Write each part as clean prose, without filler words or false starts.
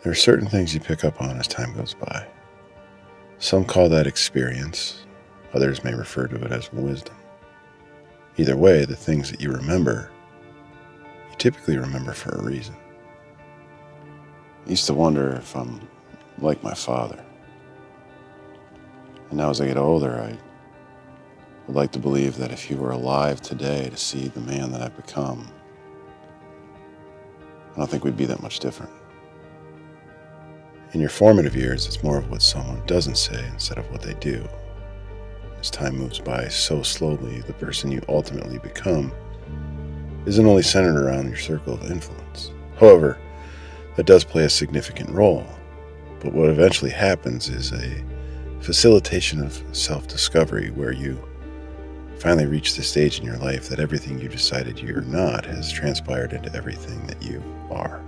There are certain things you pick up on as time goes by. Some call that experience, others may refer to it as wisdom. Either way, the things that you remember, you typically remember for a reason. I used to wonder if I'm like my father. And now as I get older, I would like to believe that if he were alive today to see the man that I've become, I don't think we'd be that much different. In your formative years, it's more of what someone doesn't say instead of what they do. As time moves by so slowly, the person you ultimately become isn't only centered around your circle of influence. However, that does play a significant role. But what eventually happens is a facilitation of self-discovery where you finally reach the stage in your life that everything you decided you're not has transpired into everything that you are.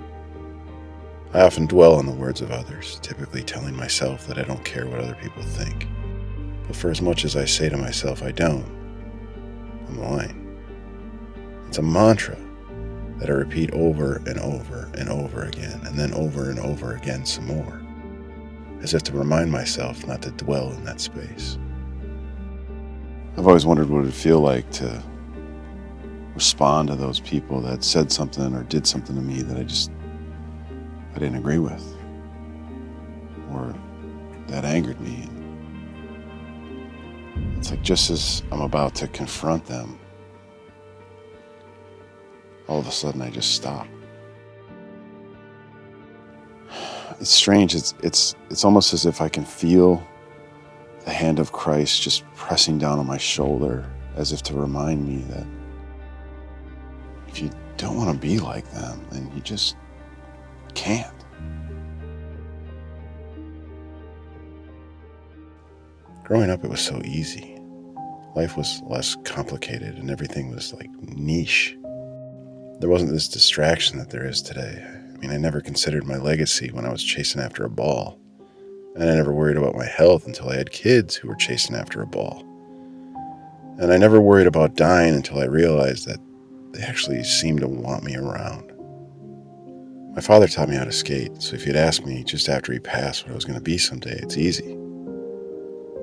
I often dwell on the words of others, typically telling myself that I don't care what other people think. But for as much as I say to myself I don't, I'm lying. It's a mantra that I repeat over and over and over again, and then over and over again some more, as if to remind myself not to dwell in that space. I've always wondered what it would feel like to respond to those people that said something or did something to me that I didn't agree with, or that angered me. It's like just as I'm about to confront them, all of a sudden I just stop. It's strange. It's almost as if I can feel the hand of Christ just pressing down on my shoulder, as if to remind me that if you don't want to be like them, then you just can't. Growing up, it was so easy. Life was less complicated and everything was like niche. There wasn't this distraction that there is today. I mean, I never considered my legacy when I was chasing after a ball. And I never worried about my health until I had kids who were chasing after a ball. And I never worried about dying until I realized that they actually seemed to want me around. My father taught me how to skate, so if you'd asked me just after he passed what I was going to be someday, it's easy.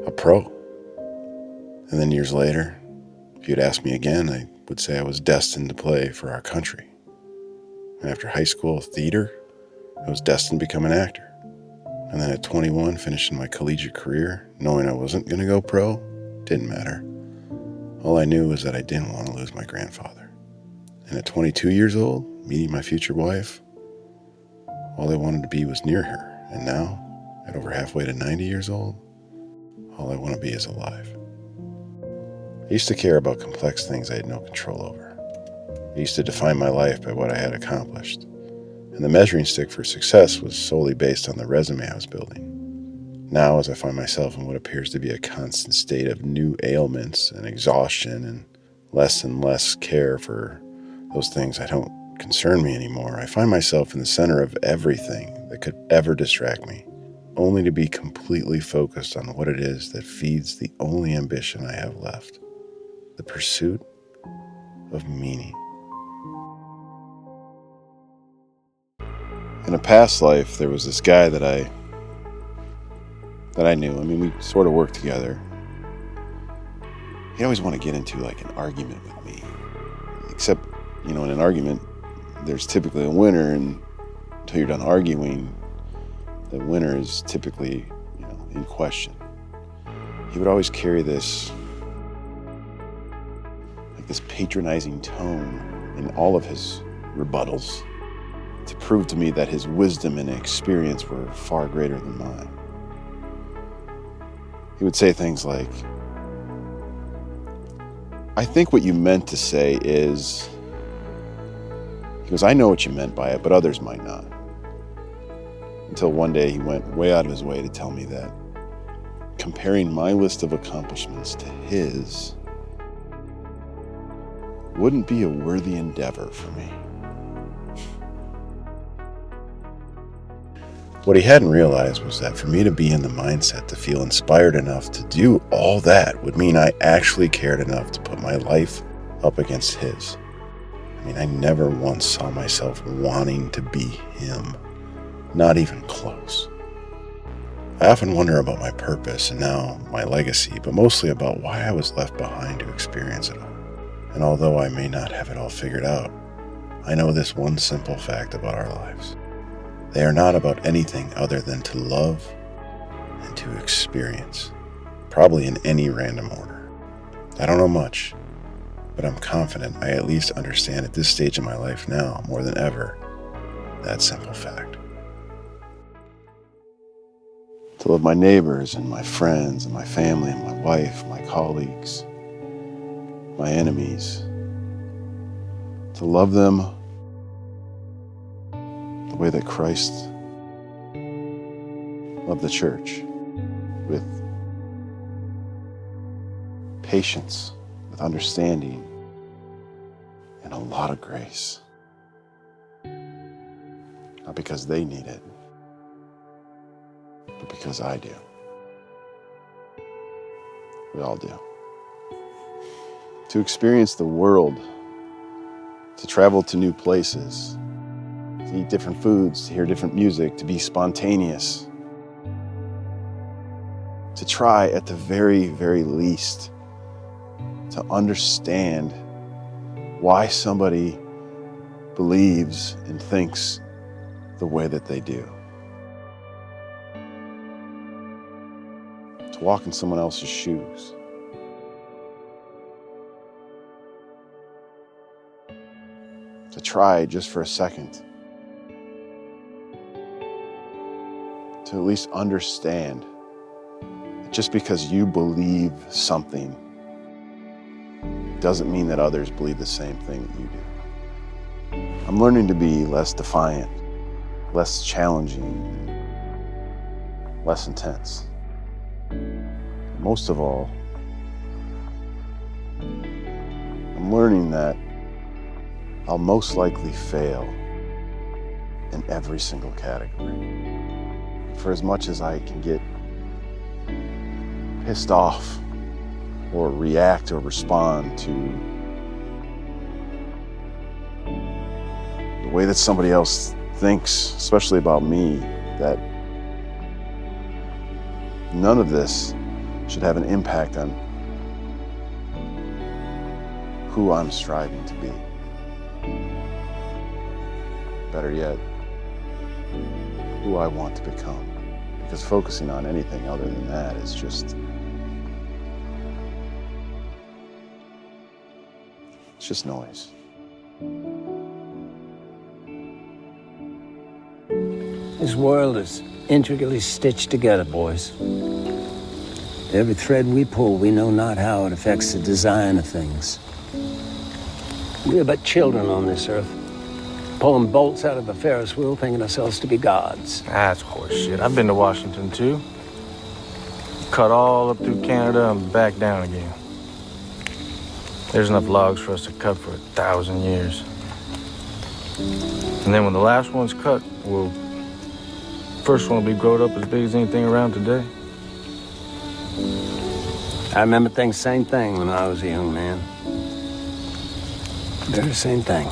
A pro. And then years later, if you'd asked me again, I would say I was destined to play for our country. And after high school theater, I was destined to become an actor. And then at 21, finishing my collegiate career, knowing I wasn't going to go pro, didn't matter. All I knew was that I didn't want to lose my grandfather. And at 22 years old, meeting my future wife, all I wanted to be was near her. And now, at over halfway to 90 years old, all I want to be is alive. I used to care about complex things I had no control over. I used to define my life by what I had accomplished. And the measuring stick for success was solely based on the resume I was building. Now, as I find myself in what appears to be a constant state of new ailments and exhaustion and less care for those things that don't concern me anymore, I find myself in the center of everything that could ever distract me, only to be completely focused on what it is that feeds the only ambition I have left, the pursuit of meaning. In a past life, there was this guy that I knew. I mean, we sort of worked together. He'd always want to get into like an argument with me. Except, in an argument, there's typically a winner, and until you're done arguing, the winner is typically, in question. He would always carry this patronizing tone in all of his rebuttals to prove to me that his wisdom and experience were far greater than mine. He would say things like, "I think what you meant to say is," he goes, "I know what you meant by it, but others might not." Until one day he went way out of his way to tell me that comparing my list of accomplishments to his wouldn't be a worthy endeavor for me. What he hadn't realized was that for me to be in the mindset to feel inspired enough to do all that would mean I actually cared enough to put my life up against his. I mean, I never once saw myself wanting to be him Not even close. I often wonder about my purpose and now my legacy, but mostly about why I was left behind to experience it all. And although I may not have it all figured out, I know this one simple fact about our lives. They are not about anything other than to love and to experience, probably in any random order. I don't know much, but I'm confident I at least understand at this stage of my life now, more than ever, that simple fact. To love my neighbors and my friends and my family and my wife, my colleagues, my enemies. To love them the way that Christ loved the church, with patience, with understanding, and a lot of grace. Not because they need it, but because I do. We all do. To experience the world, to travel to new places, to eat different foods, to hear different music, to be spontaneous, to try at the very, very least to understand why somebody believes and thinks the way that they do. To walk in someone else's shoes. To try just for a second to at least understand that just because you believe something doesn't mean that others believe the same thing that you do. I'm learning to be less defiant, less challenging, less intense. Most of all, I'm learning that I'll most likely fail in every single category. For as much as I can get pissed off or react or respond to the way that somebody else thinks, especially about me, that none of this should have an impact on who I'm striving to be. Better yet, who I want to become. Because focusing on anything other than that is just, it's just noise. This world is intricately stitched together, boys. Every thread we pull, we know not how it affects the design of things. We are but children on this earth, pulling bolts out of a Ferris wheel, thinking ourselves to be gods. That's horseshit. I've been to Washington, too. Cut all up through Canada and back down again. There's enough logs for us to cut for 1,000 years. And then when the last one's cut, well, first one will be growed up as big as anything around today. I remember thinking the same thing when I was a young man. Very same thing.